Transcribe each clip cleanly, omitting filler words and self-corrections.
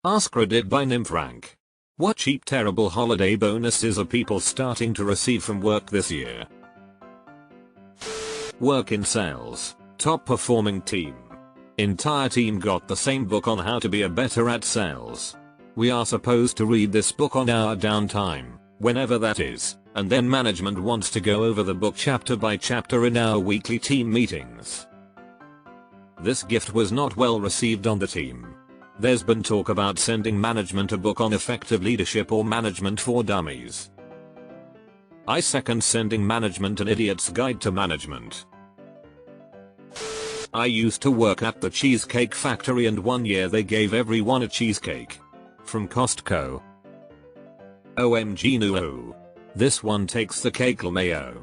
AskReddit by Frank. What cheap terrible holiday bonuses are people starting to receive from work this year? Work in sales. Top performing team. Entire team got the same book on how to be a better at sales. We are supposed to read this book on our downtime, whenever that is, and then management wants to go over the book chapter by chapter in our weekly team meetings. This gift was not well received on the team. There's been talk about sending management a book on effective leadership or management for dummies. I second sending management an idiot's guide to management. I used to work at the Cheesecake Factory and one year they gave everyone a cheesecake. From Costco. OMG no. This one takes the cake mayo.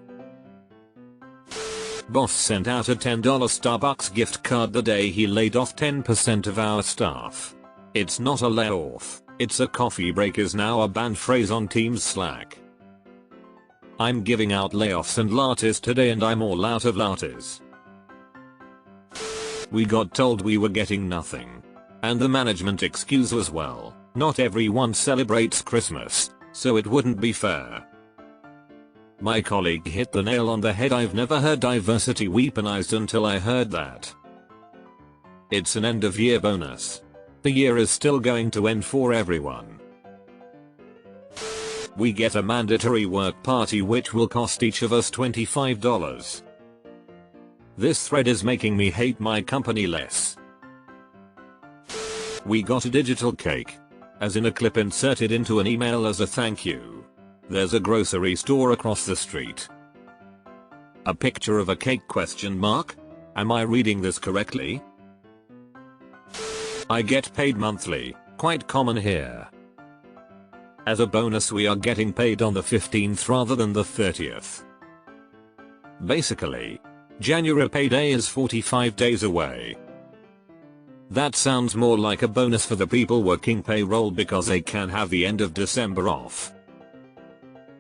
Boss sent out a $10 Starbucks gift card the day he laid off 10% of our staff. It's not a layoff, it's a coffee break is now a banned phrase on Teams Slack. I'm giving out layoffs and lattes today and I'm all out of lattes. We got told we were getting nothing. And the management excuse was, well, not everyone celebrates Christmas, so it wouldn't be fair. My colleague hit the nail on the head. I've never heard diversity weaponized until I heard that. It's an end of year bonus. The year is still going to end for everyone. We get a mandatory work party which will cost each of us $25. This thread is making me hate my company less. We got a digital cake. As in a clip inserted into an email as a thank you. There's a grocery store across the street. A picture of a cake ? Am I reading this correctly? I get paid monthly, quite common here. As a bonus we are getting paid on the 15th rather than the 30th. Basically, January payday is 45 days away. That sounds more like a bonus for the people working payroll because they can have the end of December off.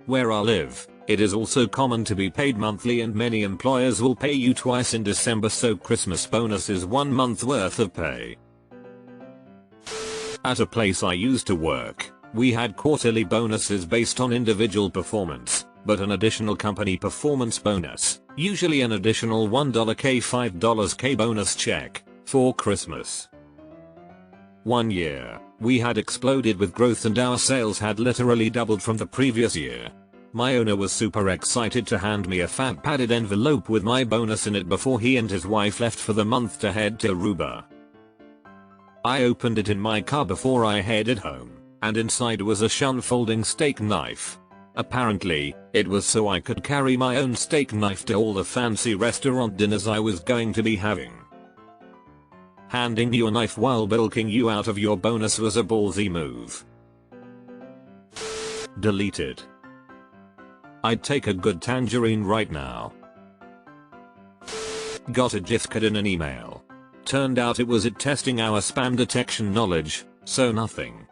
Where I live, it is also common to be paid monthly and many employers will pay you twice in December, so Christmas bonus is 1 month worth of pay. At a place I used to work, we had quarterly bonuses based on individual performance, but an additional company performance bonus, usually an additional $1 K $5 K bonus check, for Christmas. One year, we had exploded with growth and our sales had literally doubled from the previous year. My owner was super excited to hand me a fat padded envelope with my bonus in it before he and his wife left for the month to head to Aruba. I opened it in my car before I headed home, and inside was a shun-folding steak knife. Apparently, it was so I could carry my own steak knife to all the fancy restaurant dinners I was going to be having. Handing you a knife while bilking you out of your bonus was a ballsy move. Deleted. I'd take a good tangerine right now. Got a gift card in an email. Turned out it was it testing our spam detection knowledge, so nothing.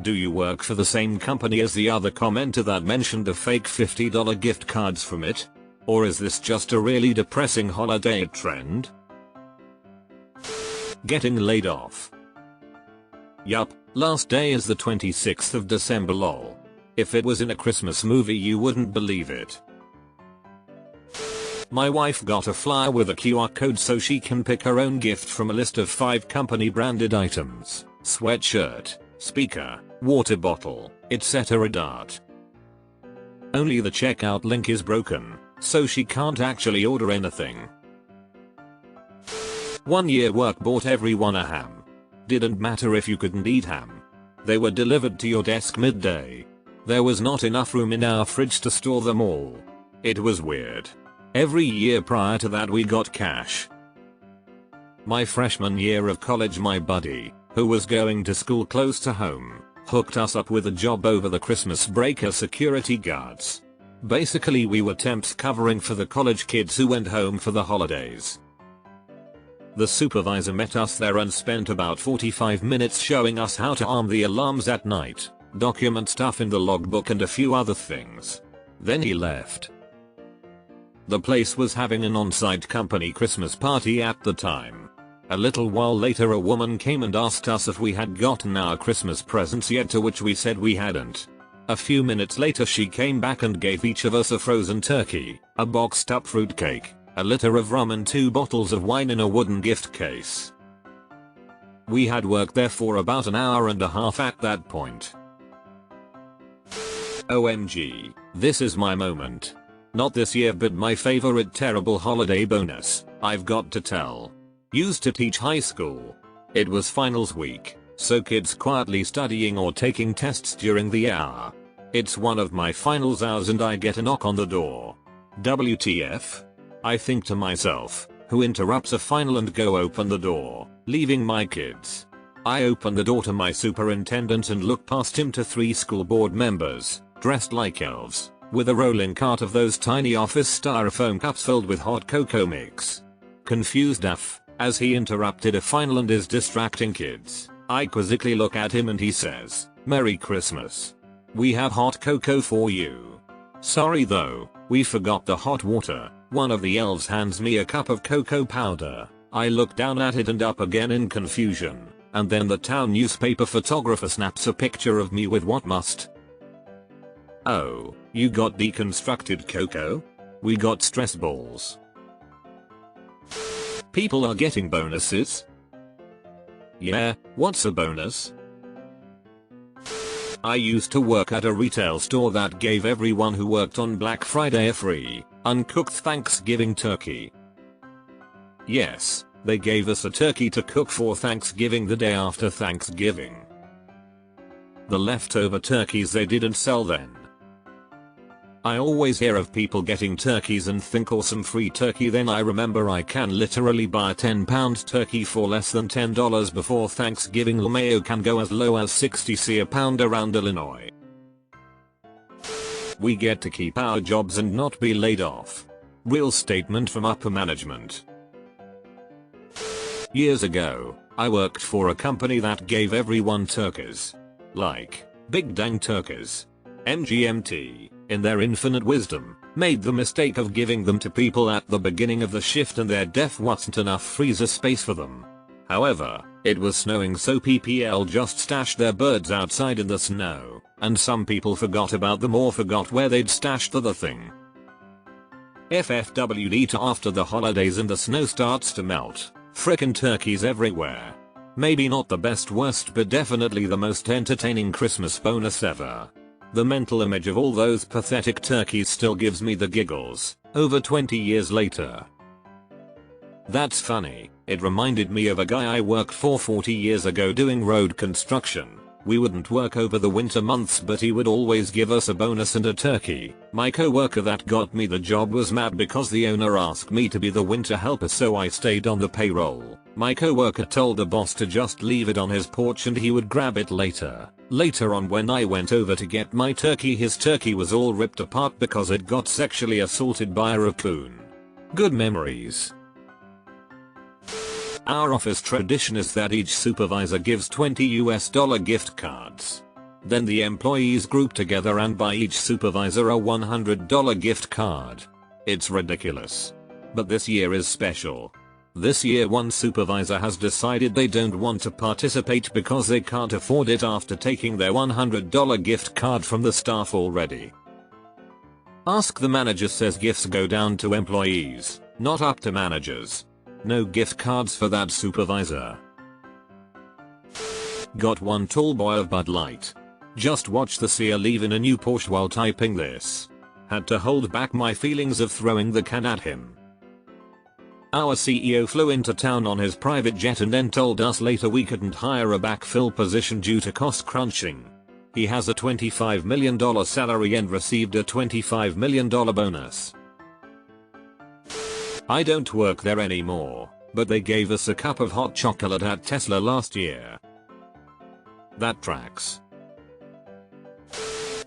Do you work for the same company as the other commenter that mentioned the fake $50 gift cards from it? Or is this just a really depressing holiday trend? Getting laid off. Yup, last day is the 26th of December lol. If it was in a Christmas movie you wouldn't believe it. My wife got a flyer with a QR code so she can pick her own gift from a list of 5 company branded items: sweatshirt, speaker, water bottle, etc. Only the checkout link is broken, so she can't actually order anything. 1 year work bought everyone a ham. Didn't matter if you couldn't eat ham. They were delivered to your desk midday. There was not enough room in our fridge to store them all. It was weird. Every year prior to that we got cash. My freshman year of college, my buddy, who was going to school close to home, hooked us up with a job over the Christmas break as security guards. Basically we were temps covering for the college kids who went home for the holidays. The supervisor met us there and spent about 45 minutes showing us how to arm the alarms at night, document stuff in the logbook and a few other things. Then he left. The place was having an on-site company Christmas party at the time. A little while later a woman came and asked us if we had gotten our Christmas presents yet, to which we said we hadn't. A few minutes later she came back and gave each of us a frozen turkey, a boxed up fruitcake, a liter of rum and 2 bottles of wine in a wooden gift case. We had worked there for about an hour and a half at that point. OMG, this is my moment. Not this year, but my favorite terrible holiday bonus, I've got to tell. Used to teach high school. It was finals week, so kids quietly studying or taking tests during the hour. It's one of my finals hours and I get a knock on the door. WTF? I think to myself, who interrupts a final, and go open the door, leaving my kids. I open the door to my superintendent and look past him to 3 school board members, dressed like elves, with a rolling cart of those tiny office styrofoam cups filled with hot cocoa mix. Confused AF, as he interrupted a final and is distracting kids, I quizzically look at him and he says, "Merry Christmas. We have hot cocoa for you." "Sorry though, we forgot the hot water." One of the elves hands me a cup of cocoa powder. I look down at it and up again in confusion, and then the town newspaper photographer snaps a picture of me with what must. "Oh, you got deconstructed cocoa? We got stress balls." People are getting bonuses? Yeah, what's a bonus? I used to work at a retail store that gave everyone who worked on Black Friday a free, uncooked Thanksgiving turkey. Yes, they gave us a turkey to cook for Thanksgiving the day after Thanksgiving. The leftover turkeys they didn't sell then. I always hear of people getting turkeys and think awesome, free turkey. Then I remember I can literally buy a 10-pound turkey for less than $10 before Thanksgiving. LMAO can go as low as 60 cents a pound around Illinois. We get to keep our jobs and not be laid off. Real statement from upper management. Years ago, I worked for a company that gave everyone turkeys. Like, big dang turkeys. MGMT, in their infinite wisdom, made the mistake of giving them to people at the beginning of the shift and there wasn't enough freezer space for them. However, it was snowing, so PPL just stashed their birds outside in the snow, and some people forgot about them or forgot where they'd stashed the thing. FFWD to after the holidays and the snow starts to melt, frickin' turkeys everywhere. Maybe not the best worst, but definitely the most entertaining Christmas bonus ever. The mental image of all those pathetic turkeys still gives me the giggles, over 20 years later. That's funny, it reminded me of a guy I worked for 40 years ago doing road construction. We wouldn't work over the winter months, but he would always give us a bonus and a turkey. My co-worker that got me the job was mad because the owner asked me to be the winter helper, so I stayed on the payroll. My co-worker told the boss to just leave it on his porch and he would grab it later. Later on, when I went over to get my turkey, his turkey was all ripped apart because it got sexually assaulted by a raccoon. Good memories. Our office tradition is that each supervisor gives $20 gift cards. Then the employees group together and buy each supervisor a $100 gift card. It's ridiculous. But this year is special. This year one supervisor has decided they don't want to participate because they can't afford it after taking their $100 gift card from the staff already. Ask the Manager says gifts go down to employees, not up to managers. No gift cards for that supervisor. Got one tall boy of Bud Light. Just watched the seer leave in a new Porsche while typing this. Had to hold back my feelings of throwing the can at him. Our CEO flew into town on his private jet and then told us later we couldn't hire a backfill position due to cost crunching. He has a $25 million salary and received a $25 million bonus. I don't work there anymore, but they gave us a cup of hot chocolate at Tesla last year. That tracks.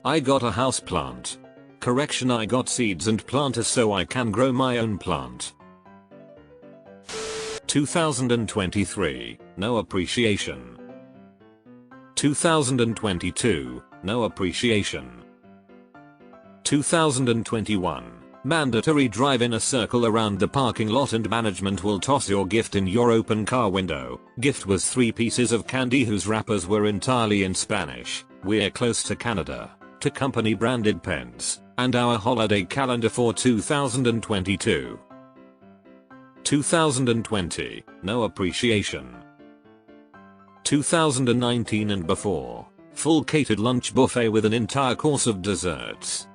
I got a house plant. Correction, I got seeds and planters so I can grow my own plant. 2023, no appreciation. 2022, no appreciation. 2021, Mandatory drive in a circle around the parking lot and management will toss your gift in your open car window. Gift was 3 pieces of candy whose wrappers were entirely in Spanish. We're close to Canada. To company branded pens. And our holiday calendar for 2022. 2020, no appreciation. 2019 and before, full catered lunch buffet with an entire course of desserts.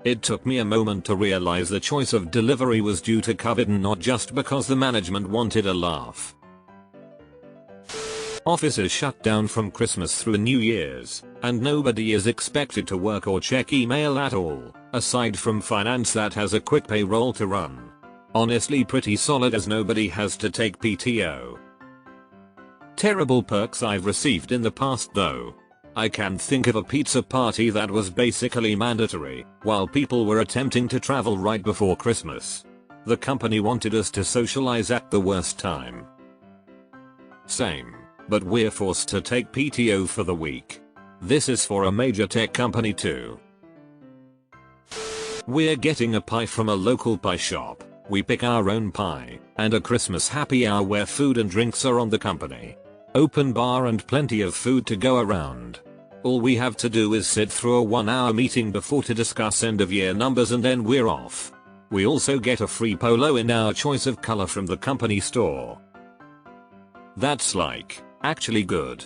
It took me a moment to realize the choice of delivery was due to COVID and not just because the management wanted a laugh. Offices shut down from Christmas through New Year's, and nobody is expected to work or check email at all, aside from finance that has a quick payroll to run. Honestly pretty solid as nobody has to take PTO. Terrible perks I've received in the past though. I can think of a pizza party that was basically mandatory, while people were attempting to travel right before Christmas. The company wanted us to socialize at the worst time. Same, but we're forced to take PTO for the week. This is for a major tech company too. We're getting a pie from a local pie shop. We pick our own pie, and a Christmas happy hour where food and drinks are on the company. Open bar and plenty of food to go around. All we have to do is sit through a 1-hour meeting before to discuss end of year numbers and then we're off. We also get a free polo in our choice of color from the company store. That's like, actually good.